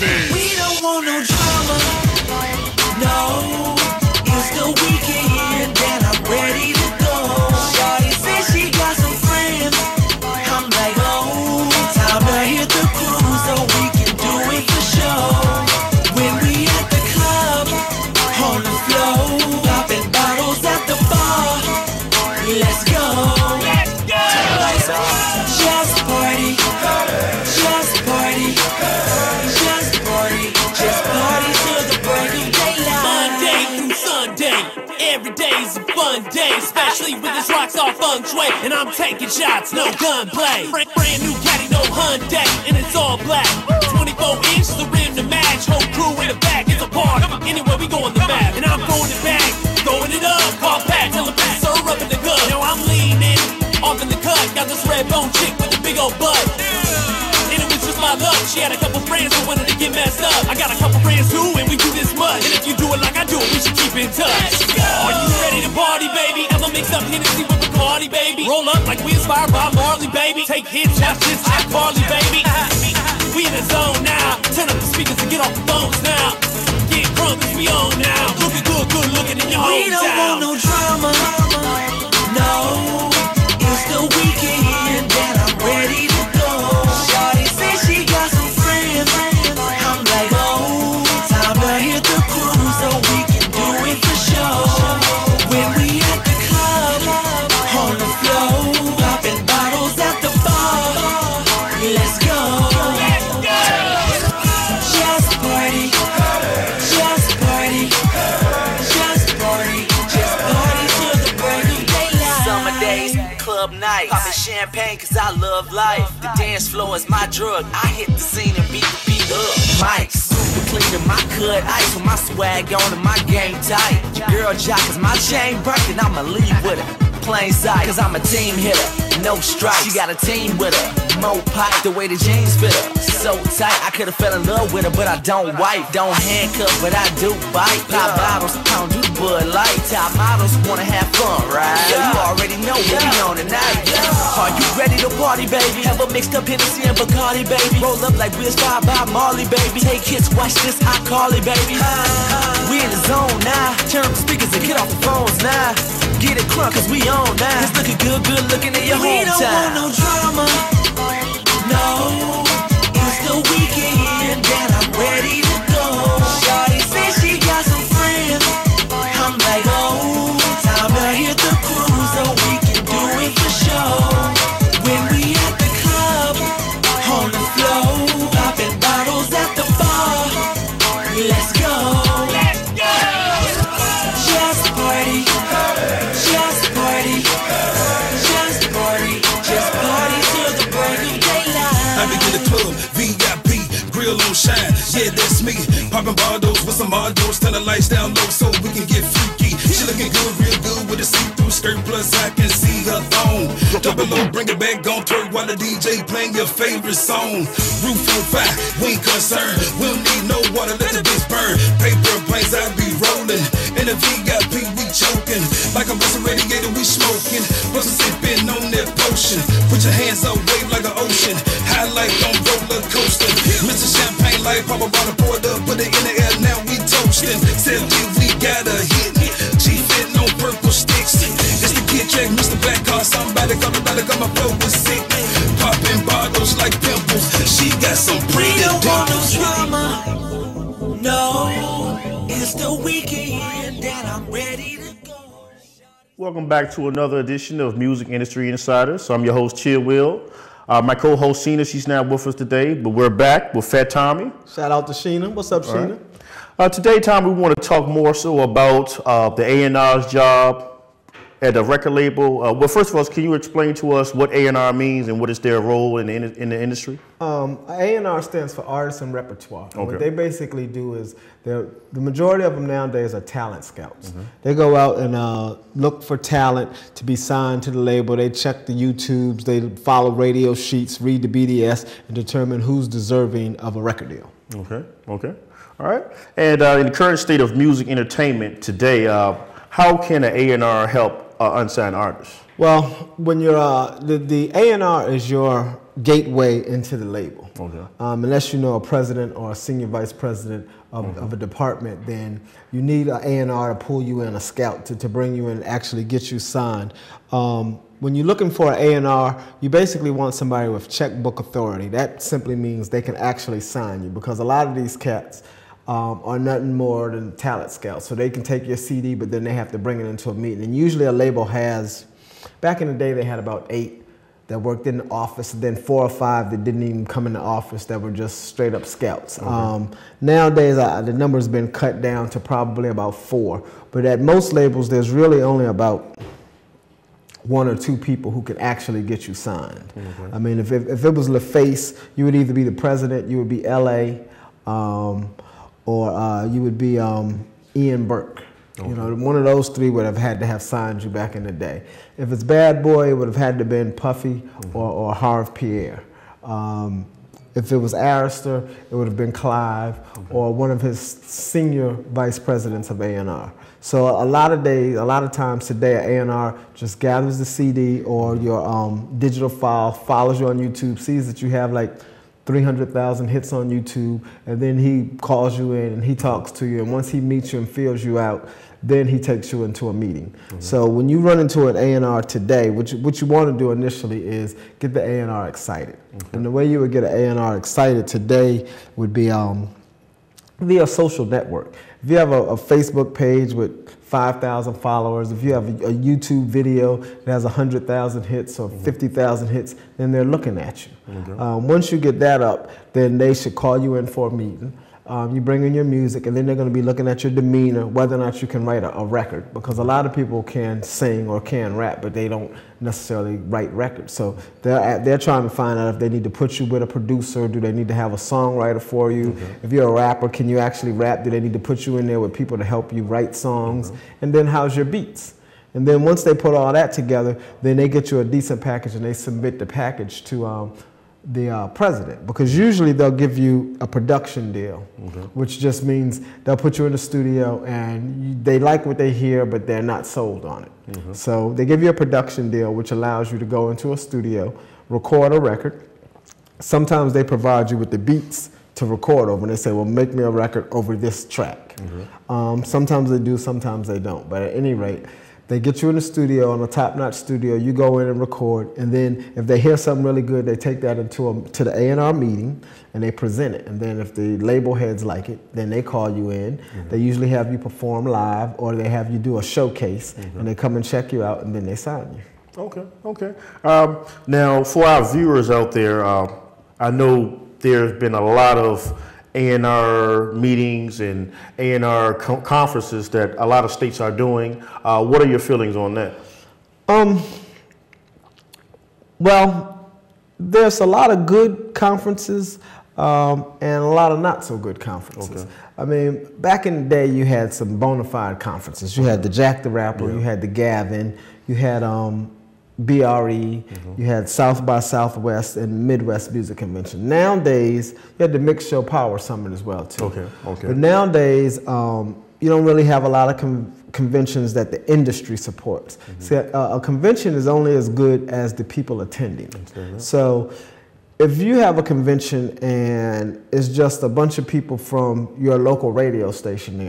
days. We don't want no drama, no. It's the weekend and I'm ready to go. Shawty said she got some friends. I'm like, oh, time to hit the cruise so we can do it for sure. When we at the club, on the floor, popping bottles at the bar. Let's go. Let's go. Just party, just party, just party, just party till the break of daylight. Monday through Sunday, every day's a fun day, especially with this rocks off feng shui. And I'm taking shots, no gunplay. Brand new caddy, no Hyundai, and it's all black. 24 inches, the rim to match. Whole crew in the back, it's a party. Anywhere we go on the map, and I'm throwing it back, throwing it up. Call back, tell the back, sir up in the gut. Now I'm leaning off in the cut, got this red bone chick with a big old butt. And it was just my luck. She had a couple friends who wanted to get messed up. I got a couple friends too, and we do this much. And if you do it like I do it, we should keep in touch. Are you ready to party, baby? I'ma mix up Hennessy with Bacardi, baby. Roll up like we inspired by Marley, baby. Take hits, shots, just like Marley, baby. We in the zone now. Turn up the speakers and get off the phones now. Get drunk, cause we on now. Looking good, good looking in your We don't want hometown. no drama, no. It's the weekend and I'm ready to go. Shawty said she got some friends. I'm like, oh, time to hit the cruise so we can do it for sure. When we at the club, on the floor, popping bottles at the bar. Let's go. Just party, just party, just party, just party till the break of daylight. Summer days, club nights, popping champagne cause I love life. The dance floor is my drug. I hit the scene and beat the beat up. Mics, super clean in my cut ice with my swag on and my game tight. Your girl jock is my chain burnt and I'ma leave with her. Plain sight, cause I'm a team hitter, no strikes. She got a team with her, more pipe, the way the jeans fit her. So tight, I could've fell in love with her, but I don't wipe. Don't handcuff, but I do bite. Pop bottles, I don't do Bud Light. Top models wanna have fun, right? So you already know what we on tonight. Are you ready to party, baby? Have a mixed up Hennessy and Bacardi, baby. Roll up like Bizz by Marley, baby. Take hits, watch this, I call it, baby. We in the zone now. Turn up the speakers and get off the phones now. Get it crunk, cause we on now. It's looking good, good looking in your We don't want hometown. no drama, no. It's the weekend and I'm ready to go. Shawty said she got some friends. I'm like, oh, time to hit the cruise so we can do it for sure. When we at the club, on the floor, popping bottles at the bar. Let's go. Let's go. Just party, just party, just party, just party till the break of daylight. I be in the club, VIP, grill on shine, yeah, that's me. Popping bottles with some models, turn the lights down low so we can get freaky. She looking good, real good with a see-through skirt, plus I can see her thong. Double low, bring it back, gon' twerk while the DJ playing your favorite song. Roof on fire, we ain't concerned, we don't need no water, let the bitch burn. Paper planes, I be rolling, in the VIP we choking. Like a bustin' radiator, we smoking, plus I'm sipping on that potion. Put your hands up, wave like an ocean, high like on roller coaster. Mr. Champagne like pop a bottle, poured up, put it in the air, now we toasting. 70, we got a hit, G-Fit on purple sticks. It's the kid track, Mr. Black Car, somebody come my flow was sick. Popping bottles like pimples, she got some pretty We don't want no dimples. drama, no. It's the weekend and I'm ready to go. Welcome back to another edition of Music Industry Insiders. So I'm your host, Chill Will. My co-host, Sheena, she's not with us today, but we're back with Fat Tommy. Shout out to Sheena. What's up, Sheena? Right. Today, Tommy, we want to talk more so about the A&R's job at the record label. Well, first of all, can you explain to us what A&R means and what is their role in the industry? A&R stands for Artists and Repertoire. Okay. What they basically do is, the majority of them nowadays are talent scouts. They go out and look for talent to be signed to the label. They check the YouTubes, they follow radio sheets, read the BDS, and determine who's deserving of a record deal. Okay, okay. All right. And in the current state of music entertainment today, how can an A&R help unsigned artists? Well, when you're the A&R is your gateway into the label. Okay. Unless you know a president or a senior vice president of a department, then you need an A&R to pull you in, a scout to bring you in and actually get you signed. When you're looking for an A&R, you basically want somebody with checkbook authority. That simply means they can actually sign you, because a lot of these cats are nothing more than talent scouts. So they can take your CD, but then they have to bring it into a meeting. And usually a label has, back in the day, they had about 8 that worked in the office, and then 4 or 5 that didn't even come in the office, that were just straight up scouts. Nowadays, the number's been cut down to probably about 4. But at most labels, there's really only about 1 or 2 people who can actually get you signed. I mean, if it was LaFace, you would either be the president, you would be LA, or you would be Ian Burke. You know, one of those 3 would have had to have signed you back in the day. If it's Bad Boy, it would have had to have been Puffy or Harv Pierre. If it was Arista, it would have been Clive or one of his senior vice presidents of A&R. So a lot of times today, A&R just gathers the CD or your digital file, follows you on YouTube, sees that you have like 300,000 hits on YouTube, and then he calls you in and he talks to you, and once he meets you and feels you out, then he takes you into a meeting. So when you run into an A&R today, what you want to do initially is get the A&R excited. And the way you would get an A&R excited today would be via social network. If you have a Facebook page with 5,000 followers, if you have a YouTube video that has 100,000 hits or 50,000 hits, then they're looking at you. Once you get that up, then they should call you in for a meeting. You bring in your music, and then they're going to be looking at your demeanor, whether or not you can write a record, because a lot of people can sing or can rap, but they don't necessarily write records. So they're trying to find out if they need to put you with a producer, do they need to have a songwriter for you? If you're a rapper, can you actually rap? Do they need to put you in there with people to help you write songs? And then how's your beats? And then once they put all that together, then they get you a decent package, and they submit the package to the president, because usually they'll give you a production deal, which just means they'll put you in the studio and they like what they hear, but they're not sold on it. So they give you a production deal, which allows you to go into a studio, record a record. Sometimes they provide you with the beats to record over, and they say, well, make me a record over this track. Sometimes they do, sometimes they don't, but at any rate, they get you in the studio, on a top-notch studio, you go in and record, and then if they hear something really good, they take that to the A&R meeting, and they present it. And then if the label heads like it, then they call you in. They usually have you perform live, or they have you do a showcase, and they come and check you out, and then they sign you. Okay. Now, for our viewers out there, I know there's been a lot of A&R meetings and A&R conferences that a lot of states are doing. What are your feelings on that? Well, there's a lot of good conferences and a lot of not so good conferences. I mean, back in the day, you had some bona fide conferences. You had the Jack the Rapper, you had the Gavin, you had BRE, you had South by Southwest and Midwest Music Convention. Nowadays, you had the Mix Show Power Summit as well too. But nowadays, you don't really have a lot of conventions that the industry supports. See, a convention is only as good as the people attending. So if you have a convention and it's just a bunch of people from your local radio station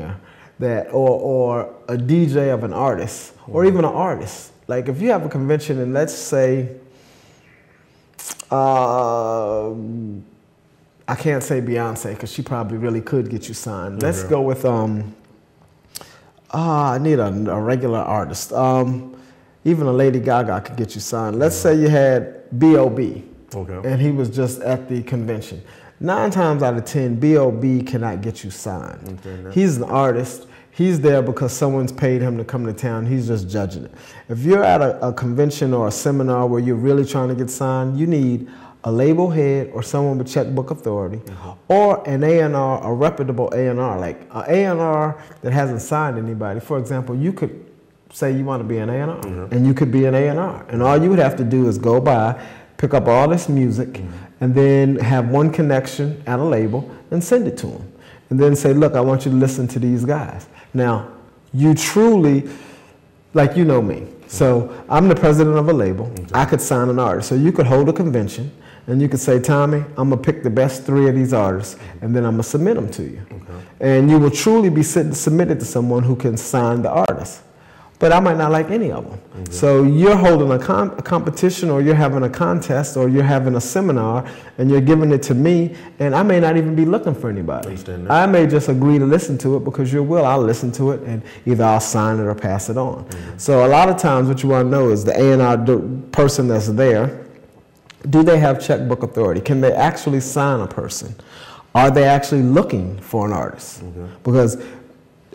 there, or a DJ of an artist, or even an artist. Like if you have a convention and let's say, I can't say Beyonce because she probably really could get you signed. Let's go with, I need a regular artist. Even a Lady Gaga could get you signed. Let's say you had B.O.B. and he was just at the convention. 9 times out of 10, B.O.B. cannot get you signed. He's an artist. He's there because someone's paid him to come to town. He's just judging it. If you're at a convention or a seminar where you're really trying to get signed, you need a label head or someone with checkbook authority, or an A&R, a reputable A&R, like an A&R that hasn't signed anybody. For example, you could say you want to be an A&R, and you could be an A&R. And all you would have to do is go by, pick up all this music, and then have one connection at a label and send it to them. And then say, look, I want you to listen to these guys. Now, you truly, like you know me, so I'm the president of a label. I could sign an artist. So you could hold a convention, And you can say, Tommy, I'm going to pick the best 3 of these artists, and then I'm going to submit them to you. And you will truly be submitted to someone who can sign the artist. But I might not like any of them. So you're holding a competition, or you're having a contest, or you're having a seminar, and you're giving it to me, and I may not even be looking for anybody. I may just agree to listen to it because you will. I'll listen to it, and either I'll sign it or pass it on. So a lot of times what you want to know is the A&R person that's there, do they have checkbook authority? Can they actually sign a person? Are they actually looking for an artist? Because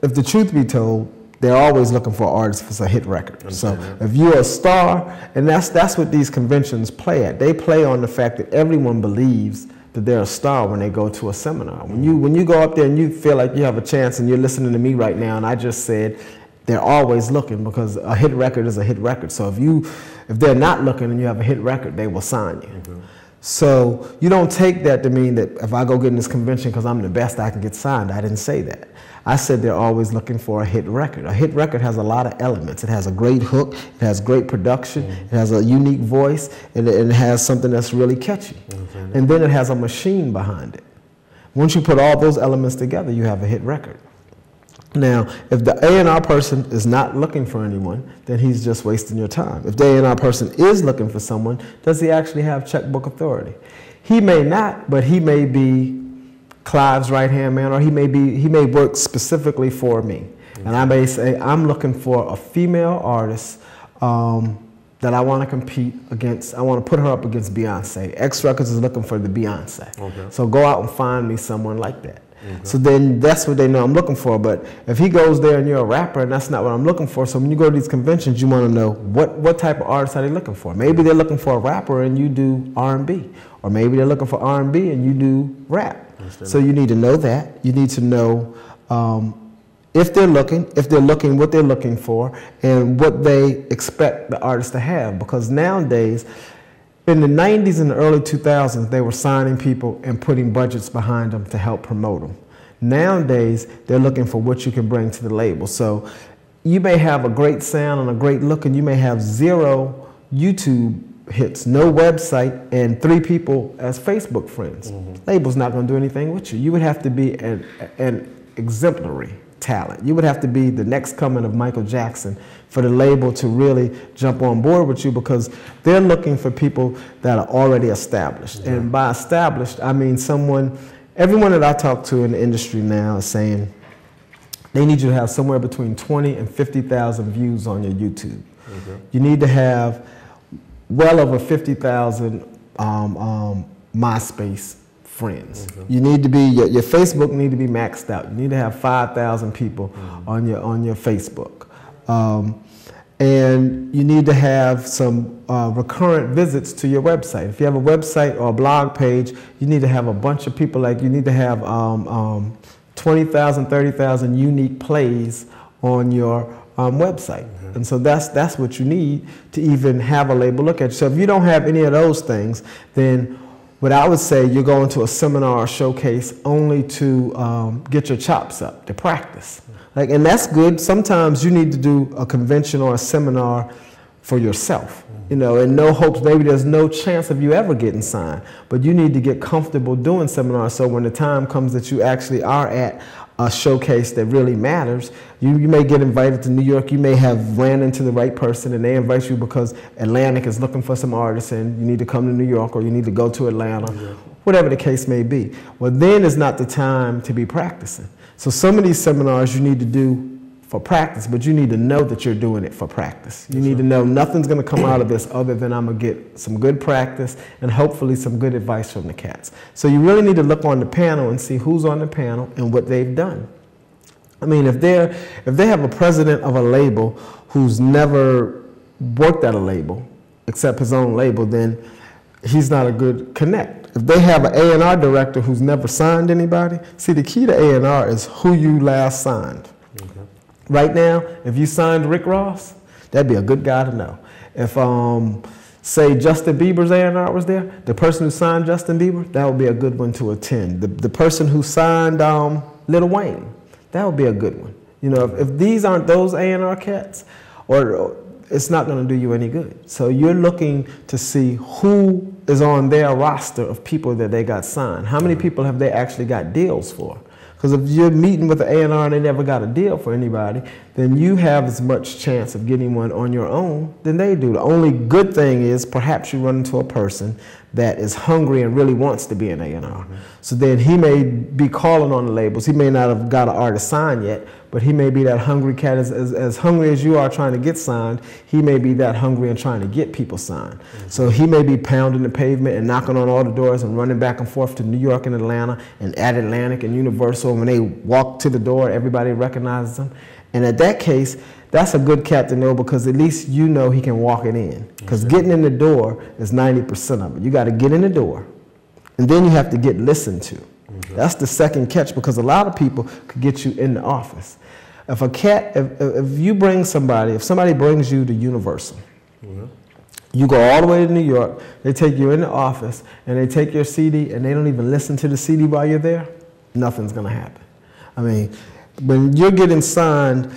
if the truth be told, they're always looking for artists if it's a hit record. So if you're a star, and that's what these conventions play at. They play on the fact that everyone believes that they're a star when they go to a seminar. When you go up there and you feel like you have a chance, and you're listening to me right now, and I just said they're always looking, because a hit record is a hit record. So if they're not looking and you have a hit record, they will sign you. So you don't take that to mean that if I go get in this convention because I'm the best, I can get signed. I didn't say that. I said they're always looking for a hit record. A hit record has a lot of elements. It has a great hook, it has great production, it has a unique voice, and it has something that's really catchy. And then it has a machine behind it. Once you put all those elements together, you have a hit record. Now, if the A&R person is not looking for anyone, then he's just wasting your time. If the A&R person is looking for someone, does he actually have checkbook authority? He may not, but he may be Clive's right-hand man, or he may work specifically for me. And I may say, I'm looking for a female artist that I want to compete against. I want to put her up against Beyonce. XRecords is looking for the Beyonce. So go out and find me someone like that. So then that's what they know I'm looking for. But if he goes there and you're a rapper, and that's not what I'm looking for, so when you go to these conventions, you want to know what type of artist are they looking for. Maybe they're looking for a rapper and you do R&B. Or maybe they're looking for R&B and you do rap. So you need to know that. You need to know if they're looking, what they're looking for, and what they expect the artist to have. Because nowadays, in the 90s and the early 2000s, they were signing people and putting budgets behind them to help promote them. Nowadays, they're looking for what you can bring to the label. So you may have a great sound and a great look, and you may have 0 YouTube hits, no website, and 3 people as Facebook friends. Label's not going to do anything with you. You would have to be an exemplary talent. You would have to be the next coming of Michael Jackson for the label to really jump on board with you, because they're looking for people that are already established. And by established, I mean everyone that I talk to in the industry now is saying they need you to have somewhere between 20 and 50,000 views on your YouTube. You need to have well over 50,000 MySpace friends. You need to be, your Facebook need to be maxed out. You need to have 5,000 people on your Facebook. And you need to have some recurrent visits to your website. If you have a website or a blog page, you need to have a bunch of people, like you need to have 20,000, 30,000 unique plays on your website. And so that's what you need to even have a label look at you. So if you don't have any of those things, then what I would say, you're going to a seminar or showcase only to get your chops up, to practice. And that's good. Sometimes you need to do a convention or a seminar for yourself, in no hopes, maybe there's no chance of you ever getting signed, but you need to get comfortable doing seminars, so when the time comes that you actually are at a showcase that really matters, you may get invited to New York. You may have ran into the right person and they invite you because Atlantic is looking for some artists and you need to come to New York, or you need to go to Atlanta, whatever the case may be. Well, then is not the time to be practicing. So some of these seminars you need to do for practice, but you need to know that you're doing it for practice. You need to know nothing's going to come out of this other than I'm going to get some good practice and hopefully some good advice from the cats. So you really need to look on the panel and see who's on the panel and what they've done. I mean, if they have a president of a label who's never worked at a label except his own label, then he's not a good connect. If they have an A&R director who's never signed anybody, see, the key to A&R is who you last signed. Right now, if you signed Rick Ross, that'd be a good guy to know. If, say, Justin Bieber's A&R was there, the person who signed Justin Bieber, that would be a good one to attend. The person who signed Lil Wayne, that would be a good one. If these aren't those A&R cats, or it's not going to do you any good. So you're looking to see who is on their roster of people that they got signed? How many people have they actually got deals for? Because if you're meeting with the A&R and they never got a deal for anybody, then you have as much chance of getting one on your own than they do. The only good thing is perhaps you run into a person that is hungry and really wants to be an A&R. So then he may be calling on the labels. He may not have got an artist signed yet, but he may be that hungry cat. As hungry as you are trying to get signed, he may be that hungry and trying to get people signed. So he may be pounding the pavement and knocking on all the doors and running back and forth to New York and Atlanta and at Atlantic and Universal. When they walk to the door, everybody recognizes them. And at that case, that's a good cat to know, because at least you know he can walk it in. Because getting in the door is 90% of it. You got to get in the door, and then you have to get listened to. That's the second catch, because a lot of people could get you in the office. If a cat, if you bring somebody, if somebody brings you to Universal, you go all the way to New York, they take you in the office, and they take your CD, and they don't even listen to the CD while you're there, nothing's going to happen. I mean, when you're getting signed,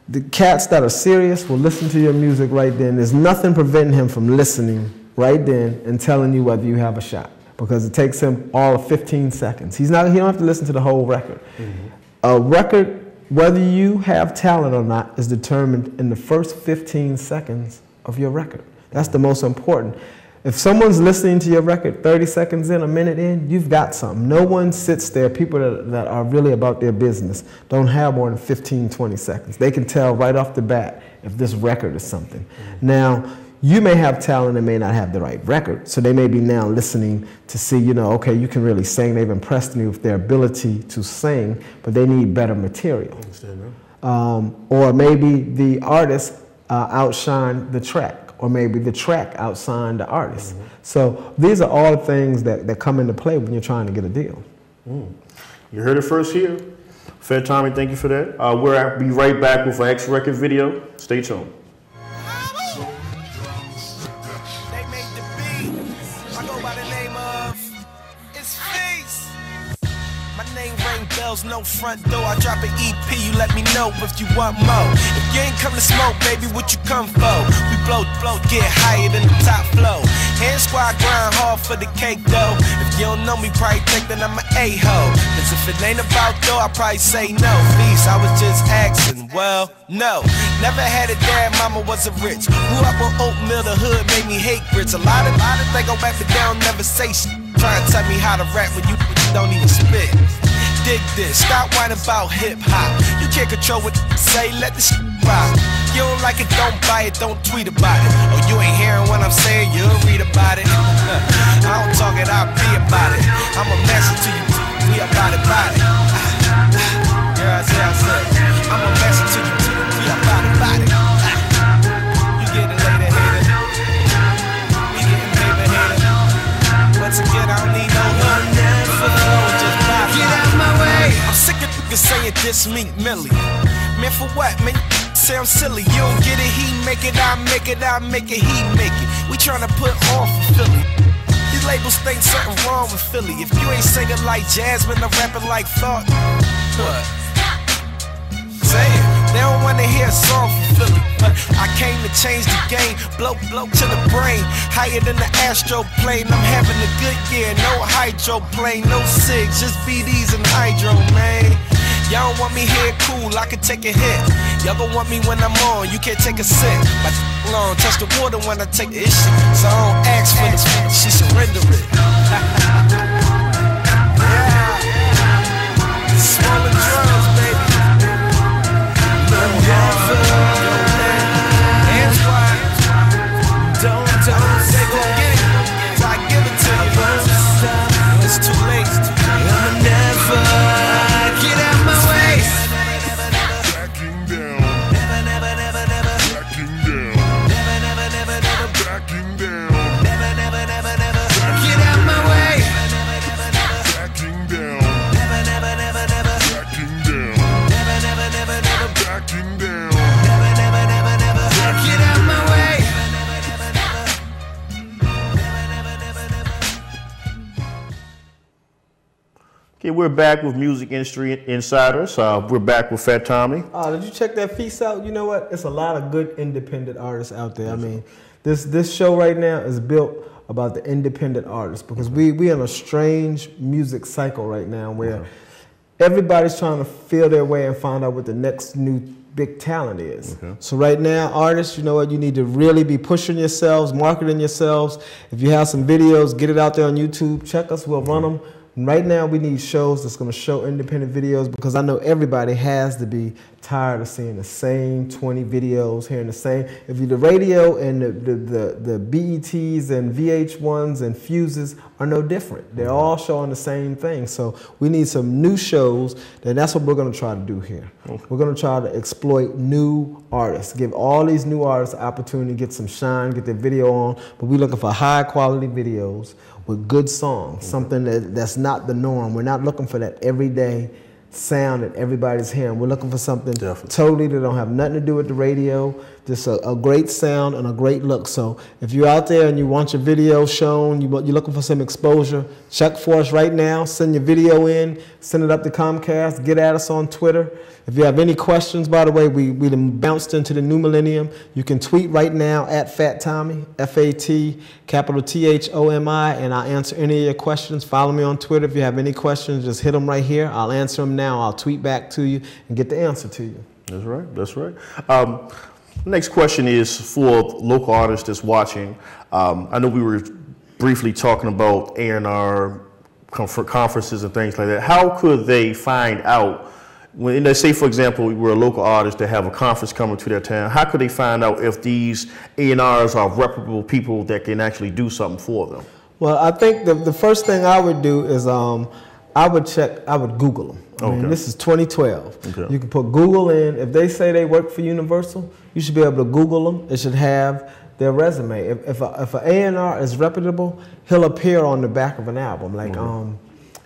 the cats that are serious will listen to your music right then. There's nothing preventing him from listening right then and telling you whether you have a shot, because it takes him all of 15 seconds. He don't have to listen to the whole record. A record, whether you have talent or not, is determined in the first 15 seconds of your record. That's the most important. If someone's listening to your record 30 seconds in, a minute in, you've got something. No one sits there, people that are really about their business, don't have more than 15, 20 seconds. They can tell right off the bat if this record is something. Now, you may have talent and may not have the right record, so they may be now listening to see, you know, okay, you can really sing. They've impressed me with their ability to sing, but they need better material. Or maybe the artist outshine the track, or maybe the track outshined the artist. So these are all the things that come into play when you're trying to get a deal. You heard it first here. Fat Tommy, thank you for that. We'll be right back with an XRecords video. Stay tuned. They made the beat. I go by the name of It's Face. My name ring bells, no front door. I drop an EP, you let me know if you want more. If you ain't come to smoke, baby, what you come for? We blow, get higher than the top flow. Hand squad grind hard for the cake though. If you don't know me, probably think that I'm an a-hole. Cause if it ain't about dough, I probably say no. Please, I was just asking, well, no. Never had a dad, mama wasn't rich. Grew up on oatmeal, the hood made me hate grits. A lot of they go back to down, never say shit. Try and tell me how to rap when you don't even spit. Dig this, stop whining about hip-hop. You can't control what you say, let the shit rock. You don't like it, don't buy it, don't tweet about it. Oh, you ain't hearing what I'm saying, you'll read about it. I don't talk it, I'll be about it. I'm a message to you, we about it. Yeah, I said, I'm a message to you, we about it. You getting later, hater. We getting paper, hater. Once again, I don't need no love, just buy it. Get out my way. I'm sick of niggas saying this me, Millie. Man, for what? Man, sound silly. You don't get it, he make it, I make it, I make it, he make it. We tryna put on for Philly. These labels think something wrong with Philly. If you ain't singing like Jasmine or rapping like Thought, what? Say it. They don't wanna hear a song from Philly, but I came to change the game. Blow to the brain, higher than the Astro plane. I'm having a good year, no hydroplane, no SIGs, just BDs and hydro, man. Y'all don't want me here, cool, I can take a hit. Y'all gon' want me when I'm on, you can't take a sip. My long, touch the water when I take this shit. So I don't ask for this, she surrender it. Yeah. Swallowing drums, baby. Don't say go get it, so I give it to you. It's too late. I'ma never get out my way. Backing down. Backing down. Backing down. Get out my way. Backing down. Backing down. Backing down. Get out my way. Okay, we're back with Music Industry Insiders. We're back with Fat Tommy. Did you check that piece out? You know what? It's a lot of good independent artists out there. I mean, this show right now is built about the independent artists, because we in a strange music cycle right now where everybody's trying to feel their way and find out what the next new big talent is. So right now, artists, you know what, you need to really be pushing yourselves, marketing yourselves. If you have some videos, get it out there on YouTube, check us, we'll run them. And right now we need shows that's going to show independent videos, because I know everybody has to be tired of seeing the same 20 videos, hearing the same. If you the radio and the BETs and VH1s and Fuses are no different. They're all showing the same thing. So we need some new shows, and that's what we're going to try to do here. We're going to try to exploit new artists, give all these new artists the opportunity to get some shine, get their video on, but we're looking for high quality videos with good songs, something that's not the norm. We're not looking for that everyday sound that everybody's hearing. We're looking for something totally that don't have nothing to do with the radio, just a great sound and a great look. So if you're out there and you want your video shown, you're looking for some exposure, check for us right now, send your video in, send it up to Comcast, get at us on Twitter. If you have any questions, by the way, we bounced into the new millennium. You can tweet right now at Fat Tommy, F-A-T, capital T-H-O-M-I, and I'll answer any of your questions. Follow me on Twitter. If you have any questions, just hit them right here. I'll answer them now. I'll tweet back to you and get the answer to you. That's right. That's right. Next question is for local artists that's watching. I know we were briefly talking about A&R conferences and things like that. How could they find out when, let's say, for example, we're a local artist that have a conference coming to their town, how could they find out if these A&Rs are reputable people that can actually do something for them? Well, I think the first thing I would do is I would Google them. I mean, this is 2012. You can put Google in. If they say they work for Universal, you should be able to Google them. It should have their resume. If an A&R is reputable, he'll appear on the back of an album. Like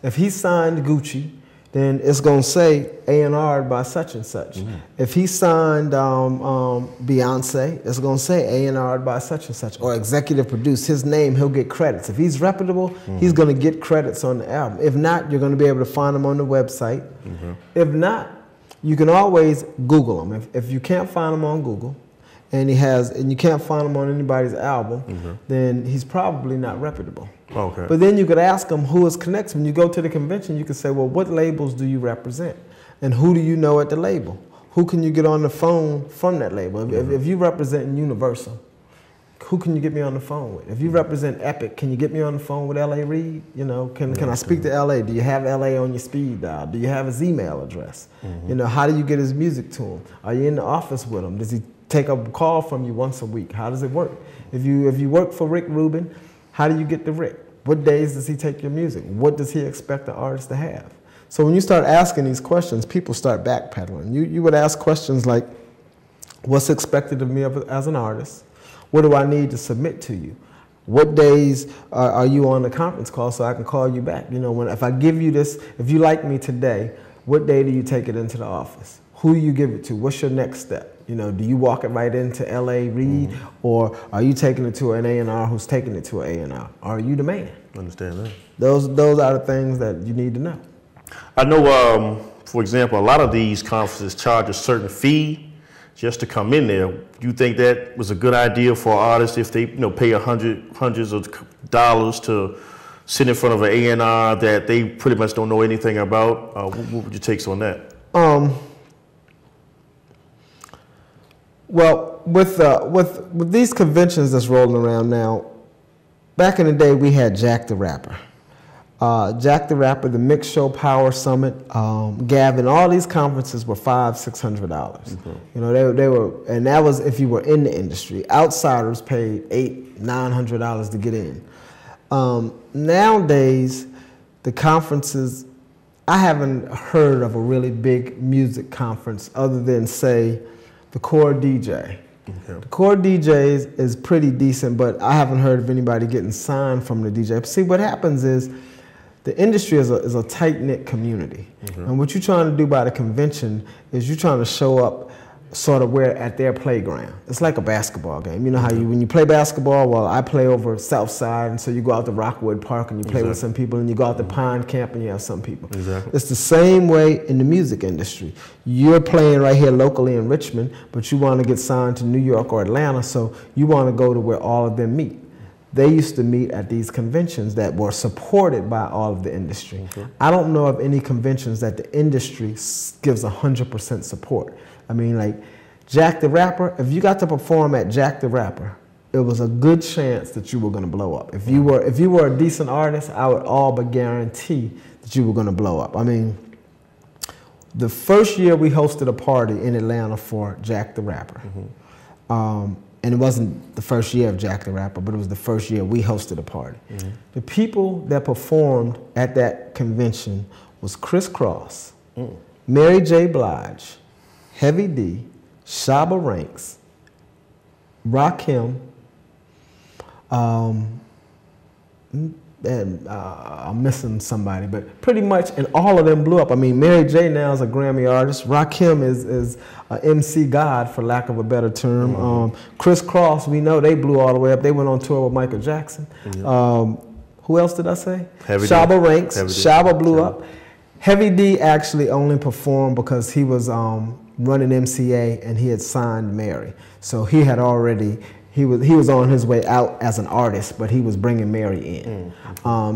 if he signed Gucci, then it's going to say A&R by such and such. If he signed Beyonce, it's going to say A&R by such and such, or executive produced. His name, he'll get credits. If he's reputable, he's going to get credits on the album. If not, you're going to be able to find him on the website. If not, you can always Google him. If you can't find him on Google, and you can't find him on anybody's album, then he's probably not reputable. But then you could ask them who is connected. When you go to the convention, you could say, well, what labels do you represent? And who do you know at the label? Who can you get on the phone from that label? If you represent Universal, who can you get me on the phone with? If you represent Epic, can you get me on the phone with L.A. Reid? You know, can I speak to L.A.? Do you have L.A. on your speed dial? Do you have his email address? You know, how do you get his music to him? Are you in the office with him? Does he take a call from you once a week? How does it work? If you work for Rick Rubin, how do you get to Rick? What days does he take your music? What does he expect the artist to have? So when you start asking these questions, people start backpedaling. You would ask questions like, what's expected of me as an artist? What do I need to submit to you? What days are you on the conference call so I can call you back? You know, if I give you this, if you like me today, what day do you take it into the office? Who do you give it to? What's your next step? You know, do you walk it right into L.A. Reid, or are you taking it to an A&R who's taking it to an A&R? Are you the man? Understand that. Those are the things that you need to know. I know, for example, a lot of these conferences charge a certain fee just to come in there. Do you think that was a good idea for artists if they, pay hundreds of dollars to sit in front of an A&R that they pretty much don't know anything about? What would your takes on that? Well, with these conventions that's rolling around now, back in the day we had Jack the Rapper. Jack the Rapper, the Mix Show Power Summit, Gavin, all these conferences were $500–600. You know, they were, and that was if you were in the industry. Outsiders paid $800–900 to get in. Nowadays, the conferences, I haven't heard of a really big music conference other than, say, the Core DJ. The Core DJs is pretty decent, but I haven't heard of anybody getting signed from the DJ. See, what happens is the industry is a tight-knit community. And what you're trying to do by the convention is you're trying to show up sort of where at their playground. It's like a basketball game. You know how when you play basketball, well, I play over South Side, and so you go out to Rockwood Park and you play with some people, and you go out to Pine Camp and you have some people. It's the same way in the music industry. You're playing right here locally in Richmond, but you want to get signed to New York or Atlanta, so you want to go to where all of them meet. they used to meet at these conventions that were supported by all of the industry. Okay. I don't know of any conventions that the industry gives 100% support. I mean, like Jack the Rapper, if you got to perform at Jack the Rapper, it was a good chance that you were going to blow up. If you were a decent artist, I would all but guarantee that you were going to blow up. I mean, the first year we hosted a party in Atlanta for Jack the Rapper. And it wasn't the first year of Jack the Rapper, but it was the first year we hosted a party. The people that performed at that convention was Chris Cross, Mary J. Blige, Heavy D, Shabba Ranks, Rakim, and I'm missing somebody, but pretty much, and all of them blew up. I mean, Mary J. now is a Grammy artist. Rakim is a MC God, for lack of a better term. Chris Cross, we know they blew all the way up. They went on tour with Michael Jackson. Who else did I say? Shabba Ranks. Shabba blew up. Heavy D actually only performed because he was running MCA and he had signed Mary. So he had already, he was on his way out as an artist, but he was bringing Mary in.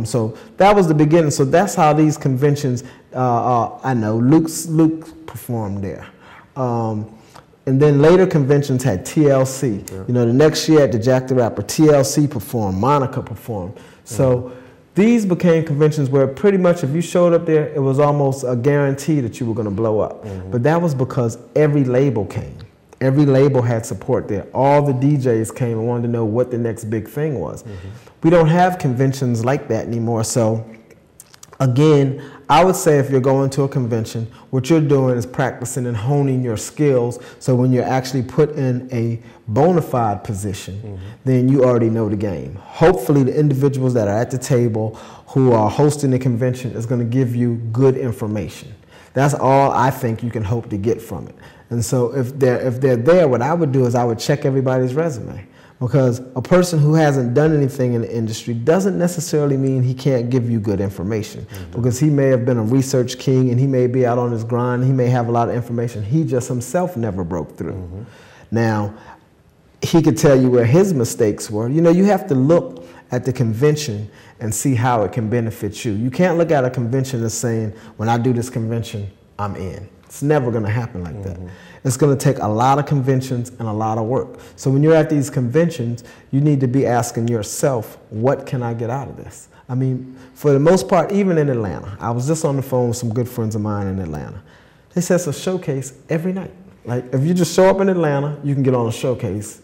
So that was the beginning. So that's how these conventions, I know, Luke performed there. And then later conventions had TLC. You know, the next year at the Jack the Rapper, TLC performed, Monica performed. So these became conventions where pretty much if you showed up there, it was almost a guarantee that you were going to blow up. But that was because every label came. Every label had support there. All the DJs came and wanted to know what the next big thing was. We don't have conventions like that anymore. So again, I would say if you're going to a convention, what you're doing is practicing and honing your skills, so when you're actually put in a bona fide position, then you already know the game. Hopefully the individuals that are at the table who are hosting the convention is going to give you good information. That's all I think you can hope to get from it. And so if they're there, what I would do is I would check everybody's resume. Because a person who hasn't done anything in the industry doesn't necessarily mean he can't give you good information. Because he may have been a research king and he may be out on his grind, he may have a lot of information. He just himself never broke through. Now, he could tell you where his mistakes were. You know, you have to look at the convention and see how it can benefit you. You can't look at a convention as saying, when I do this convention, I'm in. It's never going to happen like that. It's going to take a lot of conventions and a lot of work. So when you're at these conventions, you need to be asking yourself, what can I get out of this? I mean, for the most part, even in Atlanta, I was just on the phone with some good friends of mine in Atlanta. They said it's a showcase every night. Like, if you just show up in Atlanta, you can get on a showcase,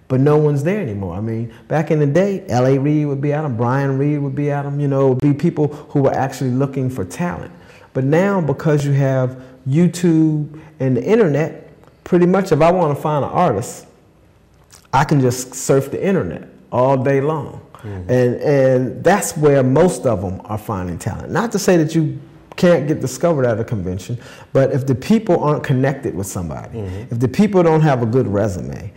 but no one's there anymore. I mean, back in the day, L.A. Reid would be at them, Brian Reed would be at them, you know, it would be people who were actually looking for talent. But now, because you have YouTube and the internet, pretty much if I want to find an artist, I can just surf the internet all day long. And that's where most of them are finding talent. Not to say that you can't get discovered at a convention, but if the people aren't connected with somebody, if the people don't have a good resume,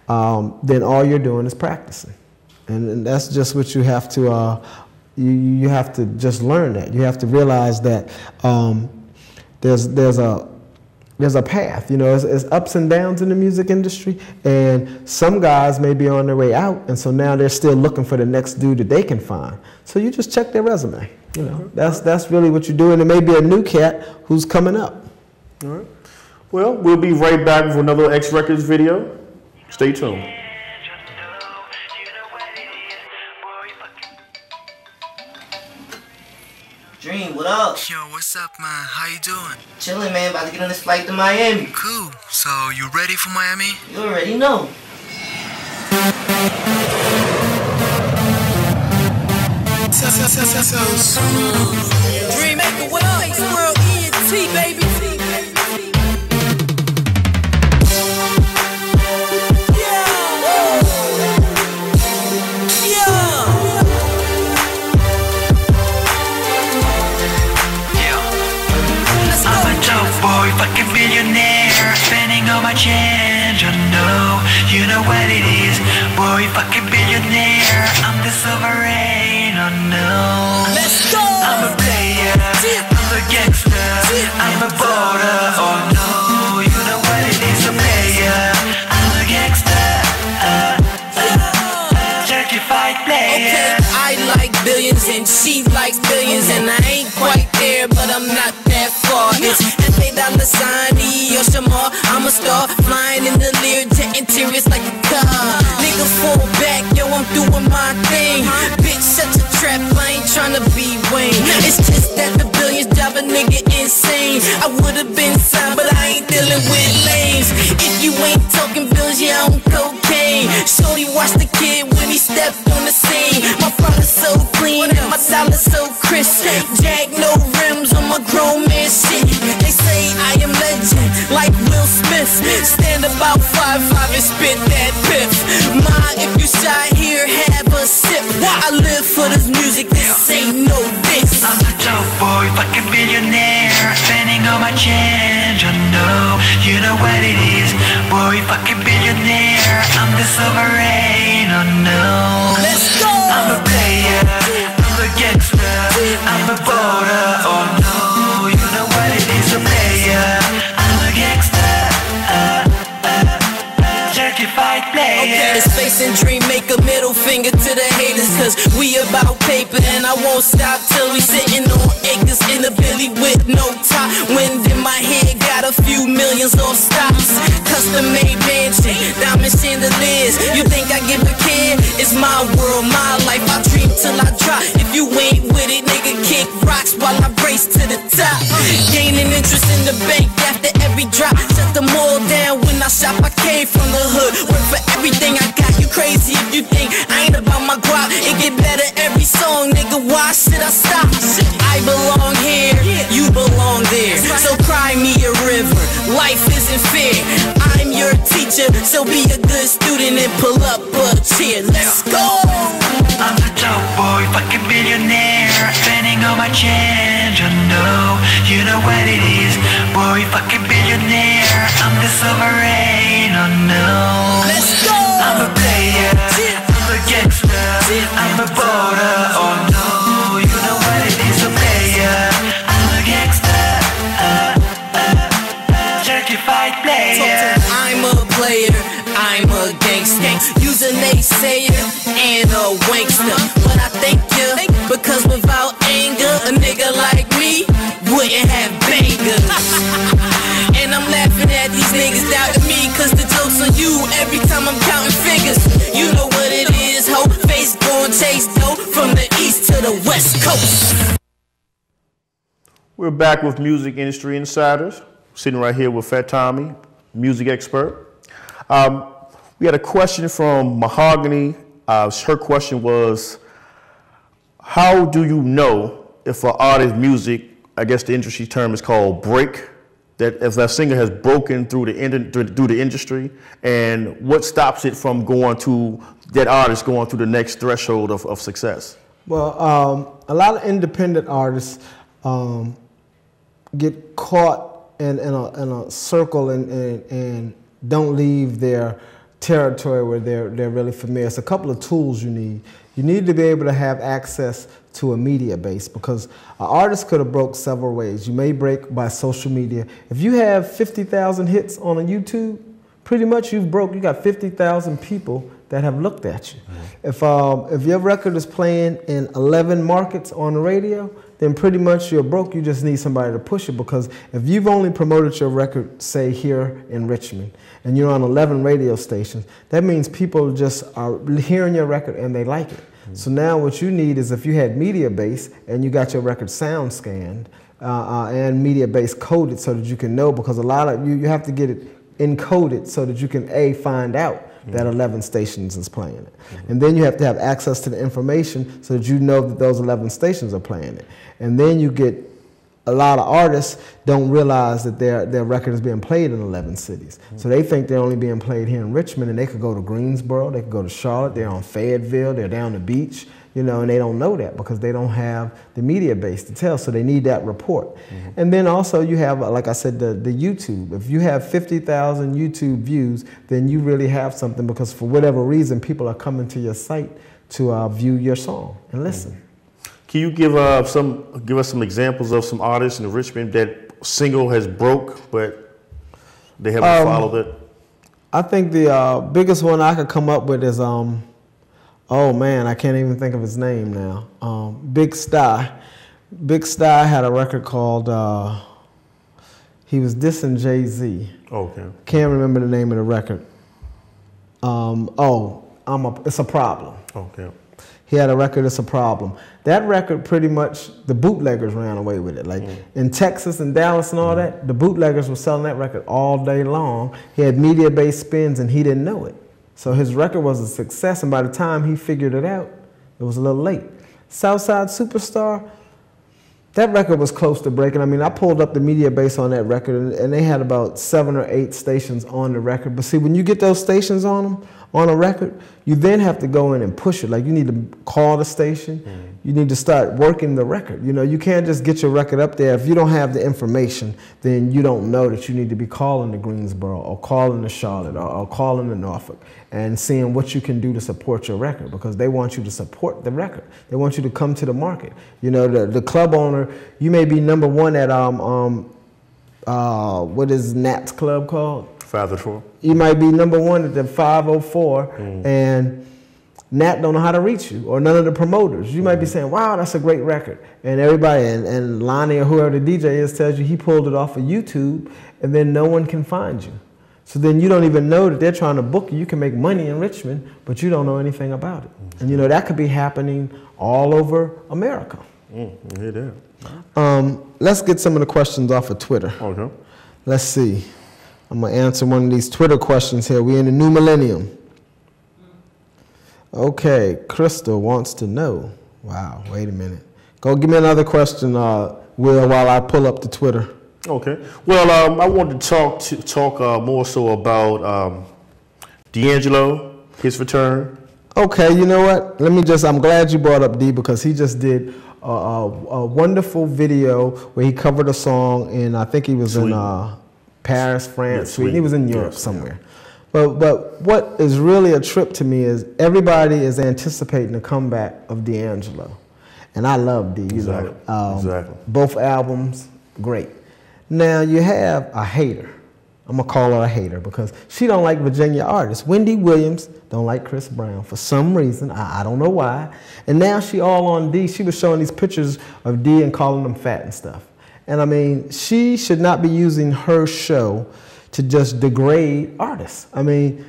then all you're doing is practicing. And that's just what you have to, you have to just learn that. You have to realize that there's a path, you know, it's ups and downs in the music industry, and some guys may be on their way out, and so now they're still looking for the next dude that they can find. So you just check their resume, you know, that's really what you're doing. There may be a new cat who's coming up. All right. Well, we'll be right back with another XRecords video. Stay tuned. Dream, what up? Yo, what's up, man? How you doing? Chilling, man. About to get on this flight to Miami. Cool. So, you ready for Miami? You already know. So smooth. Dream maker, what up? World ENT, baby. Fucking millionaire, spending all my change. Oh no, you know what it is. Boy, fucking billionaire, I'm the sovereign. Oh no, Let's go. I'm a player, I'm a gangster, I'm a border. Oh no, you know what it is. A player, I'm a gangster, certified player. It's $8 or some more. I'm a star, flying in the Lear, jet interiors like a car. Nigga, fall back, yo, I'm doing my thing. Bitch, such a trap, I ain't tryna be Wayne. It's just that the billions drive a nigga insane. I would've been signed, but I ain't dealing with lames. If you ain't talking bills, yeah, I'm cocaine. Shorty watch the kid when he stepped on the scene. My product so clean, and my dollar so crisp. Jag, no rims on my grown man shit. They say I am legend, like Will Smith. Stand about 5'5" and spit that piff. Ma, if you shy here, have a sip. I live for this music, this ain't no diss. I'm a dope boy, fucking billionaire, spending all my change. Oh no, you know what it is, boy, fucking billionaire. I'm the sovereign. Oh no, Let's go. I'm a player, I'm a gangster, I'm a voter. Oh no, you know what it is, a player. I'm a gangster, certified player. Okay, it's face and dream, make a middle finger to the haters, cause we about paper, and I won't stop till we sitting on acres in a Billy with no top. Wind in my head, got a few millions off stocks. Custom made mansion, diamond chandeliers. You think I give a care? It's my world, my life. I dream till I drop. If you ain't with it, nigga, kick rocks while I race to the top. Gaining interest in the bank after every drop. Shut them all down when I shop. I came from the hood, work for everything I got. You crazy if you think I ain't about my guap. It get better every song, nigga. Why should I stop? I belong here, you belong there. So cry me a river. Life isn't fair. I'm your teacher, so be a good student and pull up a chair. Let's go. I'm a dope boy, fucking billionaire, spending all my change. Oh no, you know what it is, boy, fucking billionaire. I'm the sovereign. Oh no, Let's go. I'm a player, I'm a gangster, I'm a voter. Oh no, you know what it is, a player. I'm a gangster, certified player. I'm a player, I'm a gangster. You's a naysayer and a wankster. But I thank you, because without anger, a nigga like me wouldn't have bangers. And I'm laughing at these niggas doubting me, cause the joke's on you every time I'm counting figures. You know what it is, ho. Face going chase dough from the east to the west coast. We're back with Music Industry Insiders, sitting right here with Fat Tommy, music expert. We had a question from Mahogany. Her question was, how do you know if an artist's music, I guess the industry term is called break, that if a singer has broken through the industry, and what stops it from going to that artist going to the next threshold of success? Well, a lot of independent artists get caught in a circle and don't leave their territory where they're really familiar. It's a couple of tools you need. You need to be able to have access to a media base, because an artist could have broke several ways. You may break by social media. If you have 50,000 hits on a YouTube, pretty much you've broke. You got 50,000 people that have looked at you. Mm-hmm. If your record is playing in 11 markets on the radio, then pretty much you're broke. You just need somebody to push it, because if you've only promoted your record, say here in Richmond, and you're on 11 radio stations, that means people just are hearing your record and they like it. Mm-hmm. So now what you need is, if you had media base and you got your record sound scanned and media base coded so that you can know, because a lot of you have to get it encoded so that you can find out that 11 stations is playing it. And then you have to have access to the information so that you know that those 11 stations are playing it. And then you get a lot of artists don't realize that their record is being played in 11 cities. So they think they're only being played here in Richmond, and they could go to Greensboro, they could go to Charlotte, they're on Fayetteville, they're down the beach, you know, and they don't know that because they don't have the media base to tell, so they need that report. And then also you have, like I said, the YouTube. If you have 50,000 YouTube views, then you really have something, because for whatever reason, people are coming to your site to view your song and listen. Can you give us some examples of some artists in Richmond that single has broke, but they haven't followed it? I think the biggest one I could come up with is, oh man, I can't even think of his name now. Big Sty. Big Sty had a record called He was dissing Jay-Z. Okay. Can't remember the name of the record. It's a Problem. Okay. He had a record, It's a Problem. That record, pretty much, the bootleggers ran away with it. Like in Texas and Dallas and all that, the bootleggers were selling that record all day long. He had media-based spins and he didn't know it. So his record was a success, and by the time he figured it out, it was a little late. Southside Superstar, that record was close to breaking. I mean, I pulled up the media base on that record, and they had about 7 or 8 stations on the record. But see, when you get those stations on them, on a record, you then have to go in and push it. Like, you need to call the station. You need to start working the record. You know, you can't just get your record up there. If you don't have the information, then you don't know that you need to be calling the Greensboro or calling the Charlotte or calling the Norfolk and seeing what you can do to support your record, because they want you to support the record. They want you to come to the market. You know, the club owner, you may be #1 at, what is Nat's club called? 504. You might be #1 at the 504, and Nat don't know how to reach you, or none of the promoters. You might be saying, wow, that's a great record. And everybody, and Lonnie or whoever the DJ is tells you he pulled it off of YouTube, and then no one can find you. So then you don't even know that they're trying to book you. You can make money in Richmond, but you don't know anything about it. And you know, that could be happening all over America. It is. Let's get some of the questions off of Twitter. Okay. Let's see. I'm going to answer one of these Twitter questions here. We're in the new millennium. Okay, Crystal wants to know. Wow, wait a minute. Go give me another question, Will, while I pull up the Twitter. Okay. Well, I wanted to talk more so about D'Angelo, his return. Okay, you know what? I'm glad you brought up D, because he just did a wonderful video where he covered a song, and I think he was in Paris, France, Sweden. He was in Europe somewhere. But what is really a trip to me is everybody is anticipating the comeback of D'Angelo. And I love D, you know. Exactly. Both albums, great. Now you have a hater. I'm gonna call her a hater because she don't like Virginia artists. Wendy Williams don't like Chris Brown for some reason. I don't know why. And now she all on D. She was showing these pictures of D and calling them fat and stuff. And I mean, she should not be using her show to just degrade artists. I mean,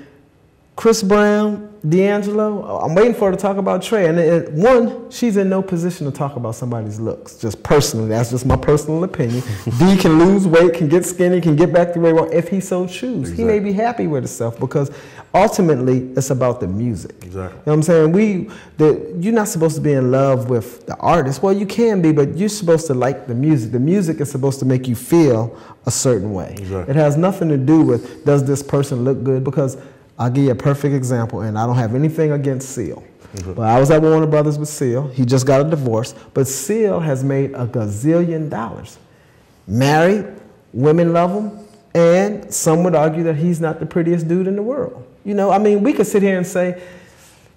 Chris Brown, D'Angelo, I'm waiting for her to talk about Trey. And one, she's in no position to talk about somebody's looks, just personally. That's just my personal opinion. D can lose weight, can get skinny, can get back to where he wants if he so chooses. Exactly. He may be happy with himself because ultimately it's about the music. Exactly. You know what I'm saying? You're not supposed to be in love with the artist. Well, you can be, but you're supposed to like the music. The music is supposed to make you feel a certain way. Exactly. It has nothing to do with, does this person look good? Because I'll give you a perfect example, and I don't have anything against Seal. Mm-hmm. But I was at Warner Brothers with Seal. He just got a divorce, but Seal has made $1 gazillion. Married, women love him, and some would argue that he's not the prettiest dude in the world. You know, I mean, we could sit here and say,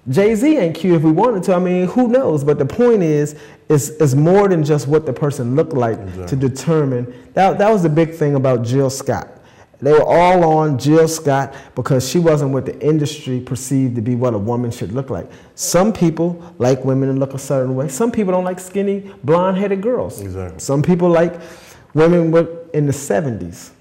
Jay-Z ain't cute if we wanted to. I mean, who knows? But the point is, it's more than just what the person looked like to determine. That was the big thing about Jill Scott. They were all on Jill Scott because she wasn't what the industry perceived to be what a woman should look like. Some people like women to look a certain way. Some people don't like skinny, blonde-headed girls. Exactly. Some people like women in the 70s.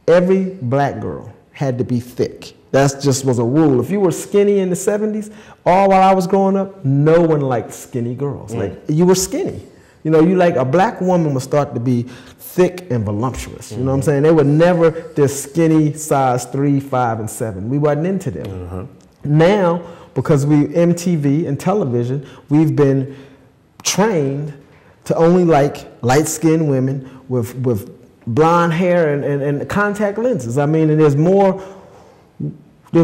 Every black girl had to be thick. That just was a rule. If you were skinny in the 70s, all while I was growing up, no one liked skinny girls. Like, you were skinny. You know, a black woman would start to be thick and voluptuous. You know what I'm saying? They were never this skinny size 3, 5, and 7. We wasn't into them. Now, because we MTV and television, we've been trained to only like light-skinned women with blonde hair and contact lenses. I mean, and there's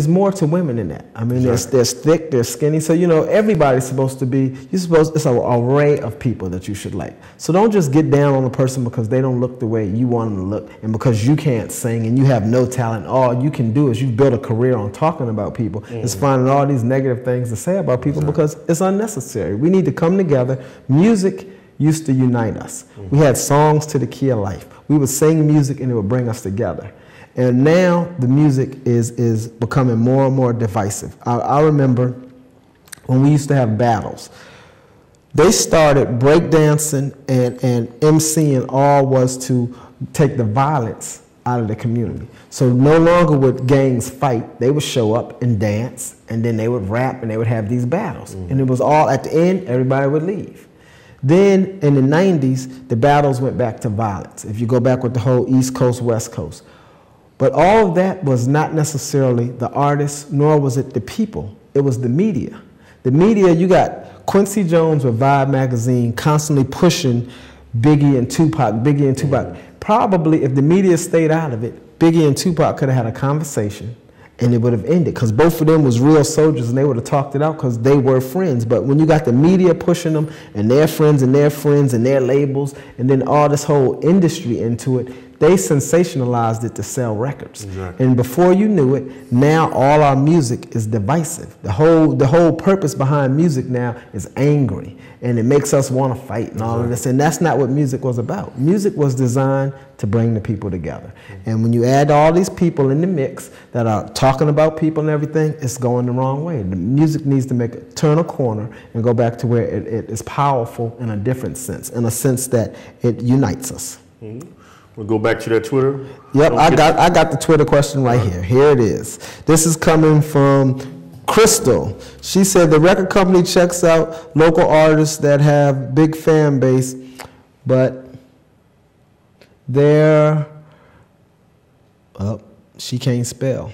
more to women than that. I mean, there's thick, there's skinny. So, you know, everybody's supposed to be, it's an array of people that you should like. So don't just get down on a person because they don't look the way you want them to look and because you can't sing and you have no talent. All you can do is you've built a career on talking about people. It's finding all these negative things to say about people because it's unnecessary. We need to come together. Music used to unite us. We had songs to the key of life. We would sing music and it would bring us together. And now the music is becoming more and more divisive. I remember when we used to have battles. they started breakdancing and MCing, all was to take the violence out of the community. So no longer would gangs fight. They would show up and dance, and then they would rap, and they would have these battles. And it was all, at the end, everybody would leave. Then in the 90s, the battles went back to violence. If you go back with the whole East Coast, West Coast. But all of that was not necessarily the artists, nor was it the people. It was the media. The media, you got Quincy Jones with Vibe magazine constantly pushing Biggie and Tupac. Probably if the media stayed out of it, Biggie and Tupac could have had a conversation and it would have ended, because both of them was real soldiers and they would have talked it out because they were friends. But when you got the media pushing them and their friends and their friends and their labels and then all this whole industry into it, they sensationalized it to sell records. Exactly. And before you knew it, now all our music is divisive. The whole purpose behind music now is angry, and it makes us want to fight and all of this. And that's not what music was about. Music was designed to bring the people together. And when you add all these people in the mix that are talking about people and everything, it's going the wrong way. The music needs to turn a corner and go back to where it is powerful in a different sense, in a sense that it unites us. We'll go back to that Twitter. Yep, I got the Twitter question right here. Here it is. This is coming from Crystal. She said the record company checks out local artists that have big fan base, but she can't spell.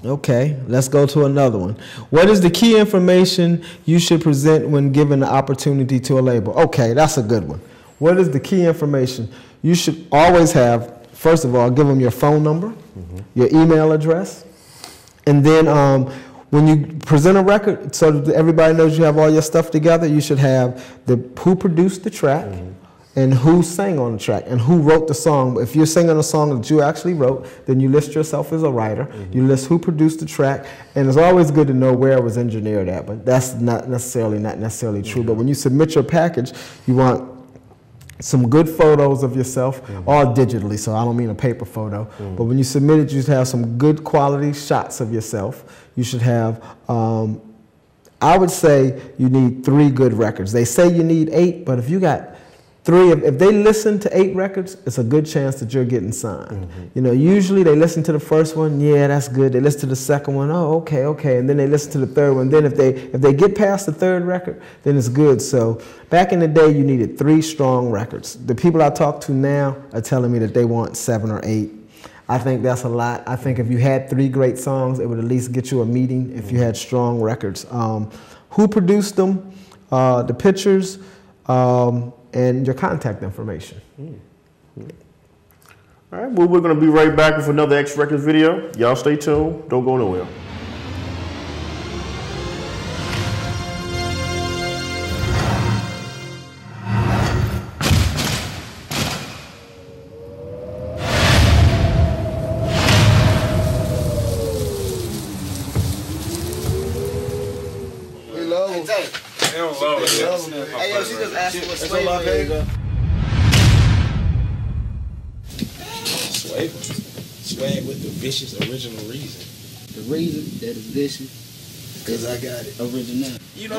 Okay, let's go to another one. What is the key information you should present when given the opportunity to a label? Okay, that's a good one. What is the key information? You should always have, first of all, give them your phone number, your email address, and then when you present a record, so that everybody knows you have all your stuff together, you should have who produced the track and who sang on the track and who wrote the song. If you're singing a song that you actually wrote, then you list yourself as a writer. You list who produced the track, and it's always good to know where it was engineered at, but that's not necessarily true. But when you submit your package, you want some good photos of yourself, all digitally, so I don't mean a paper photo, but when you submit it, you should have some good quality shots of yourself. You should have, I would say you need 3 good records. They say you need 8, but if you got 3, if they listen to 8 records, it's a good chance that you're getting signed. You know, usually they listen to the first one, yeah, that's good. They listen to the second one, oh, okay, and then they listen to the third one. Then if they get past the 3rd record, then it's good. So back in the day, you needed 3 strong records. The people I talk to now are telling me that they want 7 or 8. I think that's a lot. I think if you had 3 great songs, it would at least get you a meeting if you had strong records. Who produced them, the pictures, and your contact information. All right, well, we're going to be right back with another XRecords video. Y'all stay tuned. Don't go nowhere. Hey, yo, she just asked me what sway is. Swag with the vicious original reason. The reason that is vicious, cause I got it. Original. You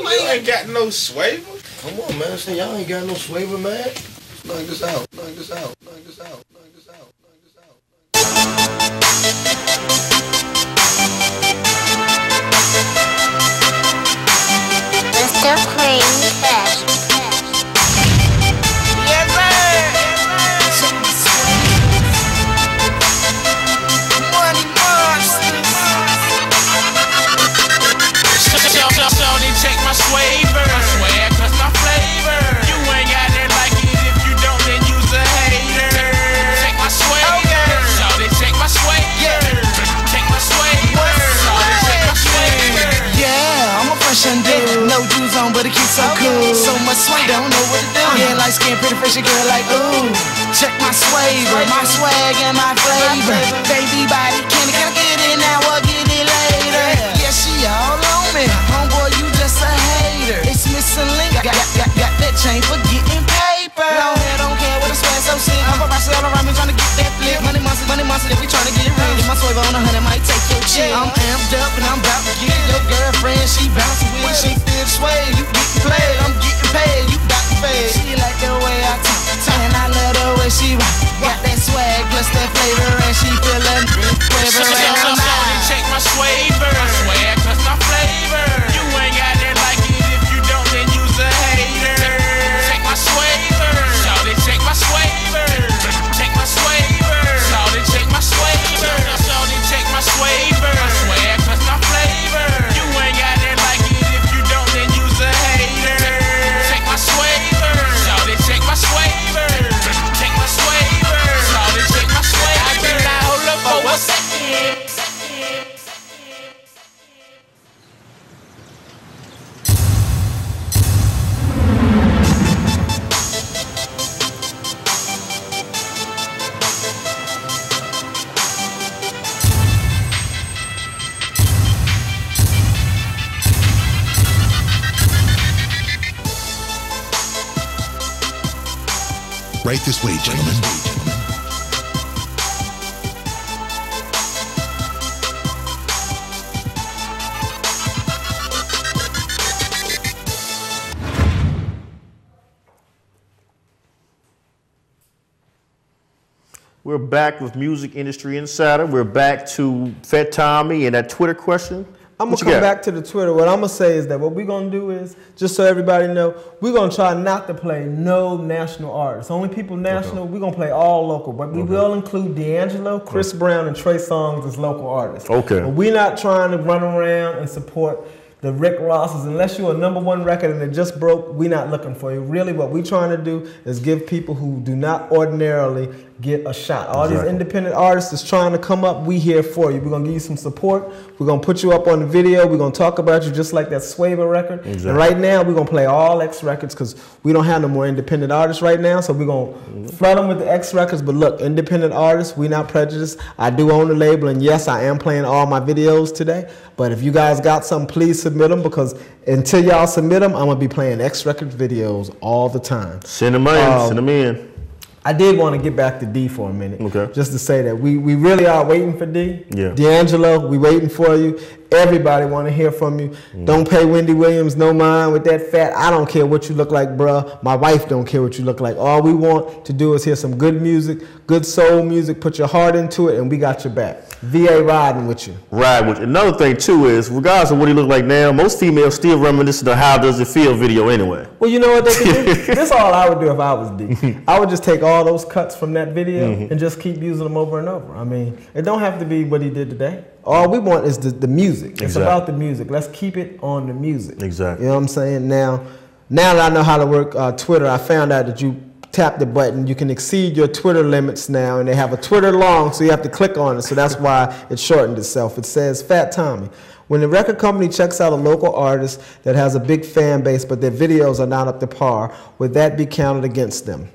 ain't got no swaver. Come on, man. Say y'all ain't got no swaver, man. Knock this out. Knock this out. Knock this out. Knock this out. Knock this out. Mr. Clean Cash. Yes, sir. Money monsters. Shorty, check my swaver. My swag plus my flavor. You ain't got it like it. If you don't, then you's a hater. Check my swaver. Shorty, check my swaver. Check my swaver. Shorty, check my swaver. Yeah, I'm a fresh and dead. No juice on, but it keeps so cool. So much swag, don't know what to do. Yeah, light skin, pretty fresh, girl like ooh. Check my swaver, my swag and my flavor. Baby body, can I get it now or get it later? Yeah, she all on me. Homeboy, you just a hater. It's missing link. Got that chain for getting paper. Long hair, don't care what the swag so sick. I'm about to all around me trying to get that flip. Money monster, if we trying to get it real. My swaver on 100 might take your Shit, I'm amped up and I'm about to get your girlfriend. She bouncing with, she feel sway. You getting played, I'm getting paid. You got the fade. She like the way I talk, and I love the way she rock. Got that swag plus that flavor, and she feelin' flavor. Check my swagger, my swag plus my flavor. You ain't got it like it. If you don't, then you's a hater. Check my swagger, shawty, check my swagger. Check my swagger, shawty, check my swagger. Shawty, check my swagger, my swag plus my flavor. You ain't got it like it. If you don't, then you's a hater. Check my swagger, shawty, check my swagger. Check my swagger, shawty, check my swagger. I be like, hold up for a second. Right this way, gentlemen. We're back with Music Industry Insider. We're back to Fat Tommy and that Twitter question. I'm going to come back to the Twitter. What I'm going to say is that what we're going to do is, just so everybody know, we're going to try not to play no national artists. Only people national, we're going to play all local. But we will include D'Angelo, Chris Brown, and Trey Songz as local artists. Okay. But we're not trying to run around and support the Rick Rosses. Unless you're a #1 record and it just broke, we're not looking for you. Really what we're trying to do is give people who do not ordinarily get a shot. All these independent artists that's trying to come up, we here for you. We're going to give you some support. We're going to put you up on the video. We're going to talk about you just like that Swaver record. And right now, we're going to play all X records because we don't have no more independent artists right now. So we're going to flood them with the X records. But look, independent artists, we not prejudiced. I do own the label. And yes, I am playing all my videos today. But if you guys got some, please submit them because until y'all submit them, I'm going to be playing X Records videos all the time. Send them in. Send them in. I did want to get back to D for a minute. Okay. Just to say that we really are waiting for D. Yeah. D'Angelo, we waiting for you. Everybody want to hear from you. Don't pay Wendy Williams no mind with that fat. I don't care what you look like, bruh. My wife don't care what you look like. All we want to do is hear some good music, good soul music. Put your heart into it, and we got your back. VA riding with you. Ride with you. Another thing, too, is regardless of what he look like now, most females still reminiscent of How Does It Feel video anyway. Well, you know what they can do? This is all I would do if I was D. I would just take all those cuts from that video and just keep using them over and over. I mean, it don't have to be what he did today. All we want is the music. It's about the music. Let's keep it on the music. Exactly. You know what I'm saying? Now that I know how to work Twitter, I found out that you tap the button, you can exceed your Twitter limits now, and they have a Twitter long, so you have to click on it. So that's why it shortened itself. It says, Fat Tommy. When the record company checks out a local artist that has a big fan base, but their videos are not up to par, would that be counted against them?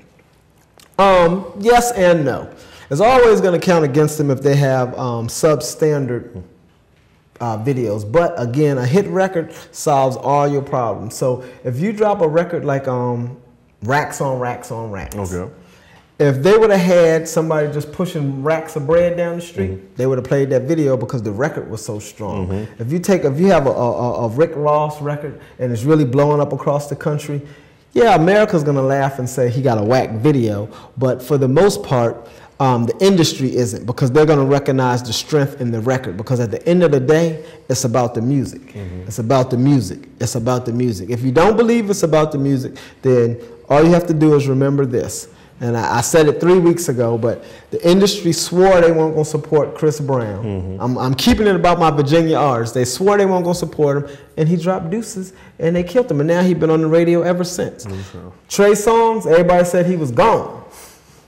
Yes and no. It's always going to count against them if they have substandard videos. But again, a hit record solves all your problems. So if you drop a record like Racks on Racks on Racks, if they would have had somebody just pushing racks of bread down the street, they would have played that video because the record was so strong. If you have a Rick Ross record and it's really blowing up across the country, yeah, America's going to laugh and say he got a whack video. But for the most part, the industry isn't, because they're going to recognize the strength in the record, because at the end of the day, it's about the music. It's about the music. It's about the music. If you don't believe it's about the music, then all you have to do is remember this. And I said it 3 weeks ago, but the industry swore they weren't going to support Chris Brown. I'm keeping it about my Virginia artists. They swore they weren't going to support him, and he dropped deuces, and they killed him. And now he's been on the radio ever since. Trey Songz, everybody said he was gone.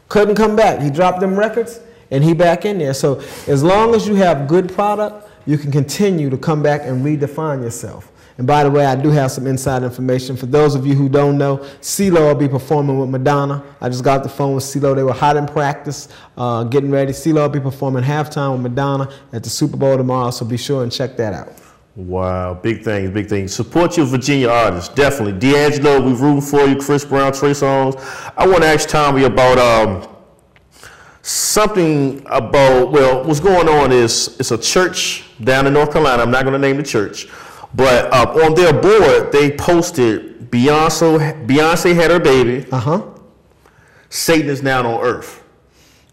Couldn't come back. He dropped them records, and he back in there. So as long as you have good product, you can continue to come back and redefine yourself. And by the way, I do have some inside information. For those of you who don't know, CeeLo will be performing with Madonna. I just got off the phone with CeeLo. They were hot in practice, getting ready. CeeLo will be performing halftime with Madonna at the Super Bowl tomorrow, so be sure and check that out. Wow, big things, big things. Support your Virginia artists, definitely. D'Angelo, we rooting for you. Chris Brown, Trey Songz. I want to ask Tommy about something about, well, what's going on is it's a church down in North Carolina. I'm not going to name the church, but on their board they posted Beyonce had her baby. Satan is now on earth.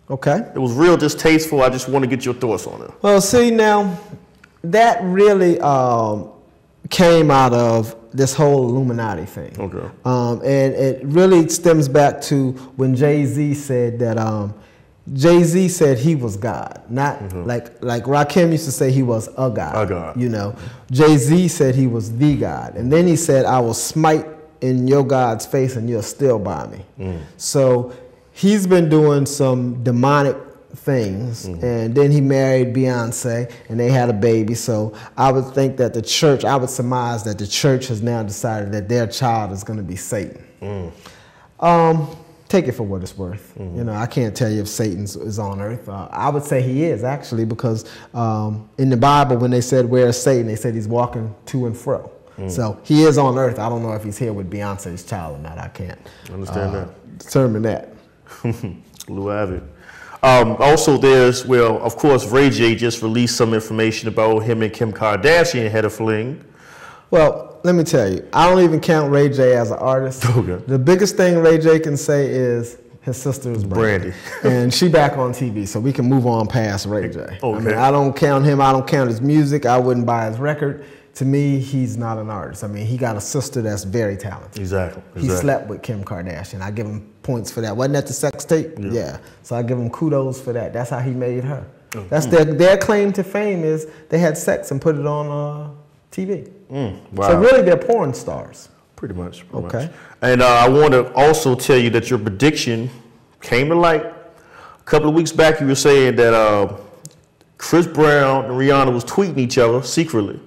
Okay. It was real distasteful. I just want to get your thoughts on it. Well, see, now that really came out of this whole Illuminati thing. Okay. And it really stems back to when Jay-Z said that Jay-Z said he was God, not like Rakim used to say he was a God. A God. You know, Jay-Z said he was the God, and then he said, "I will smite in your God's face, and you'll still buy me." So he's been doing some demonic things, and then he married Beyonce, and they had a baby. So I would think that the church, I would surmise that the church has now decided that their child is going to be Satan. Take it for what it's worth. You know, I can't tell you if Satan is on earth. I would say he is, actually, because in the Bible, when they said, "Where is Satan?" they said he's walking to and fro. So he is on earth. I don't know if he's here with Beyonce's child or not. I can't determine that. Lou Abbott. Also, there's, well, of course, Ray J just released some information about him and Kim Kardashian had a fling. Well, let me tell you, I don't even count Ray J as an artist. Okay. The biggest thing Ray J can say is his sister is Brandy. And she back on TV, so we can move on past Ray J. Okay. I mean, I don't count him. I don't count his music. I wouldn't buy his record. To me, he's not an artist. I mean, he got a sister that's very talented. Exactly. He slept with Kim Kardashian. I give him points for that. Wasn't that the sex tape? Yeah. So I give him kudos for that. That's how he made her. That's their claim to fame is they had sex and put it on TV. Wow. So really, they're porn stars. Pretty much. Okay. And I want to also tell you that your prediction came to light. A couple of weeks back, you were saying that Chris Brown and Rihanna was tweeting each other secretly.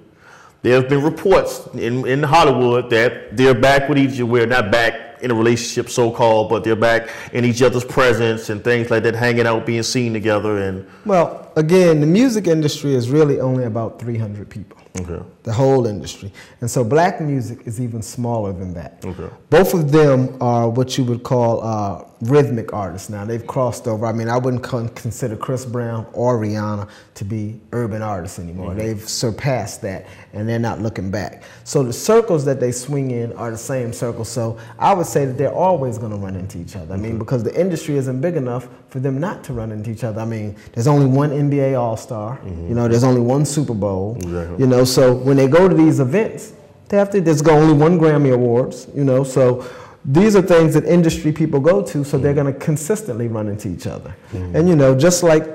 There have been reports in Hollywood that they're back with each other. We're not back in a relationship, so-called, but they're back in each other's presence and things like that, hanging out, being seen together. And well, again, the music industry is really only about 300 people. Okay. The whole industry. And so black music is even smaller than that. Okay. Both of them are what you would call rhythmic artists now. They've crossed over. I mean, I wouldn't consider Chris Brown or Rihanna to be urban artists anymore. They've surpassed that, and they're not looking back. So the circles that they swing in are the same circles. So I would say that they're always going to run into each other. I mean, because the industry isn't big enough for them not to run into each other. I mean, there's only one NBA All-Star. You know, there's only one Super Bowl. You know, so when they go to these events, there's only one Grammy Awards. You know, so these are things that industry people go to, so they're going to consistently run into each other. And you know, just like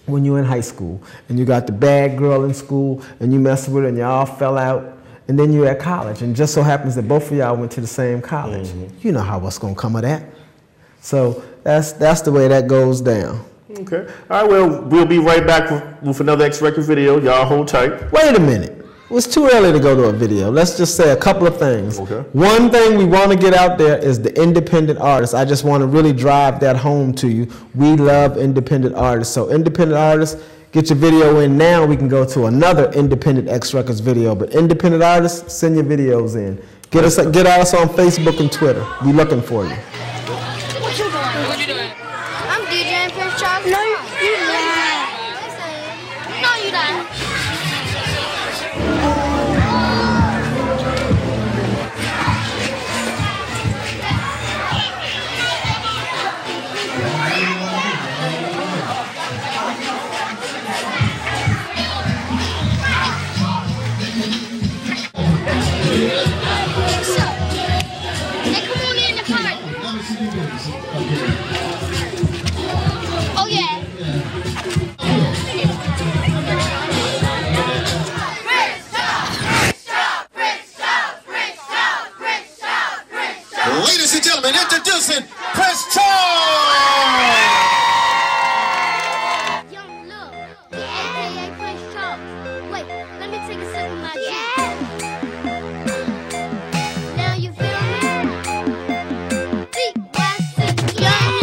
when you're in high school and you got the bad girl in school and you mess with her and y'all fell out, and then you're at college and just so happens that both of y'all went to the same college. You know what's going to come of that. So that's the way that goes down. Okay. All right, well, we'll be right back with another XRecords video. Y'all hold tight. Wait a minute. It was too early to go to a video. Let's just say a couple of things. Okay. One thing we want to get out there is the independent artists. I just want to really drive that home to you. We love independent artists. So independent artists, get your video in now. We can go to another independent XRecords video. But independent artists, send your videos in. Get us on Facebook and Twitter. We looking for you. What you doing? What you doing? I'm DJing Prince Charles. No, you lying. No, you not. Oh yeah. Ladies and gentlemen, introducing Prince Charles! Yo, look, AKA Prince Charles. Wait, let me take a sip of my juice. Now you feel me? See, young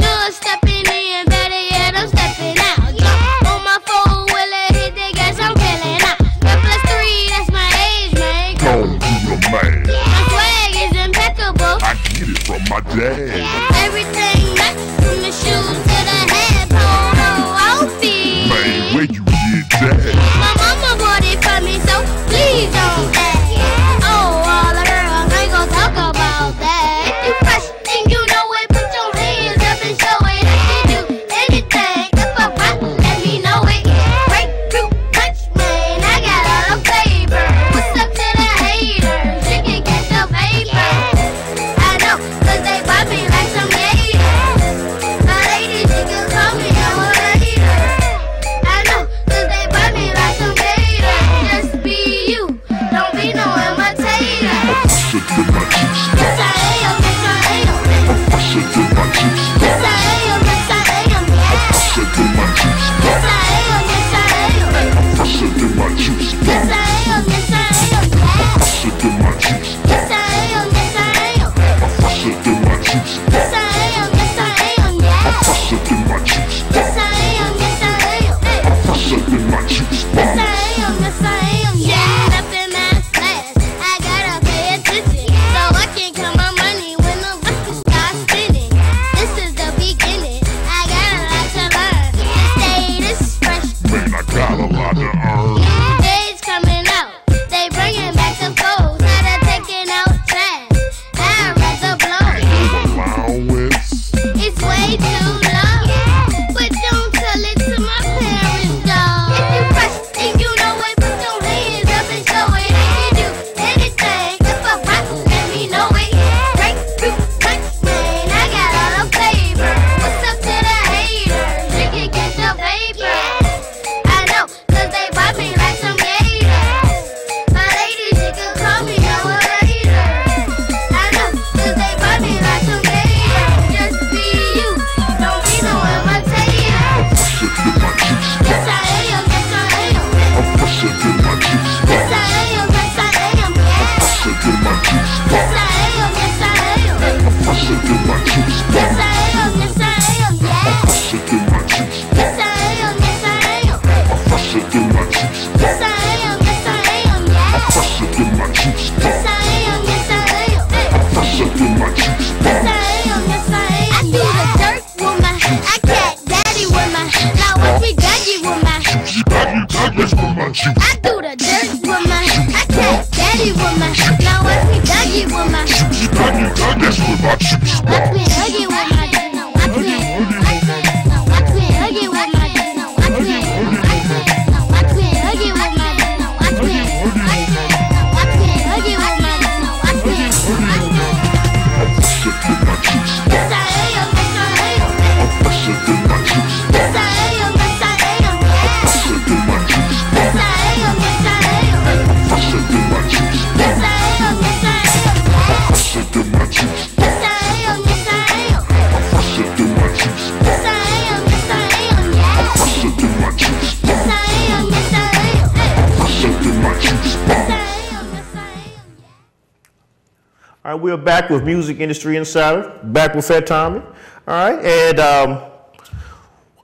we're back with Music Industry Insider, back with Fat Tommy. All right, and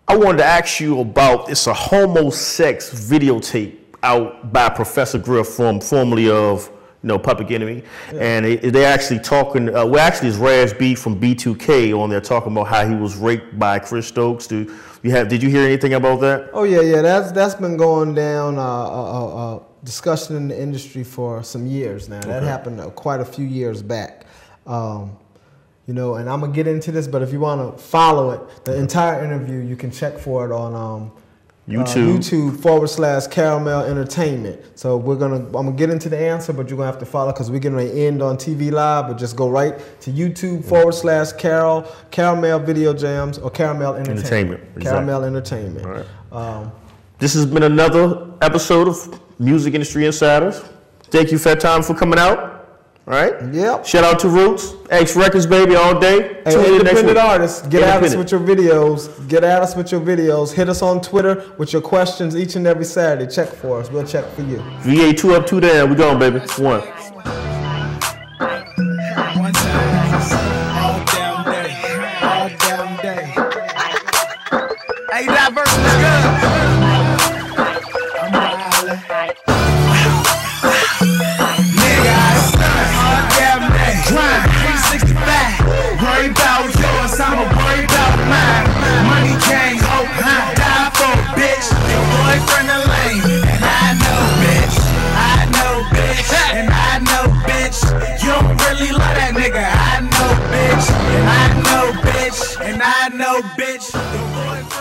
I wanted to ask you about, it's a homo-sex videotape out by Professor Griff, formerly of Public Enemy, and they're actually talking. It's Raz B from B2K on there talking about how he was raped by Chris Stokes. Did you hear anything about that? Oh yeah, that's been going down. Discussion in the industry for some years now. That happened quite a few years back. And I'm gonna get into this, but if you want to follow it, the entire interview, you can check for it on YouTube /Karamel Entertainment. So I'm gonna get into the answer, but you're gonna have to follow because we're gonna end on TV Live, but just go right to YouTube /Karamel Video Jams or Karamel Entertainment. Karamel Entertainment. All right. This has been another episode of Music Industry Insiders. Thank you, Fat Time, for coming out. All right. Yep. Shout out to Roots, XRecords, baby, all day. Hey, independent artists, get at us with your videos. Get at us with your videos. Hit us on Twitter with your questions each and every Saturday. Check for us. We'll check for you. VA 2 up, 2 down. We going, baby. 1. Hey, that verse is good. Nigga, I stunt all damn day. Grind 365. Worry about yours, I'ma worry about mine. Money can't hope, die for a bitch. Your boyfriend a lame, and I know, bitch. I know, bitch. And I know, bitch. You don't really love that nigga. I know, bitch. And I know, bitch. And I know, bitch. Your boyfriend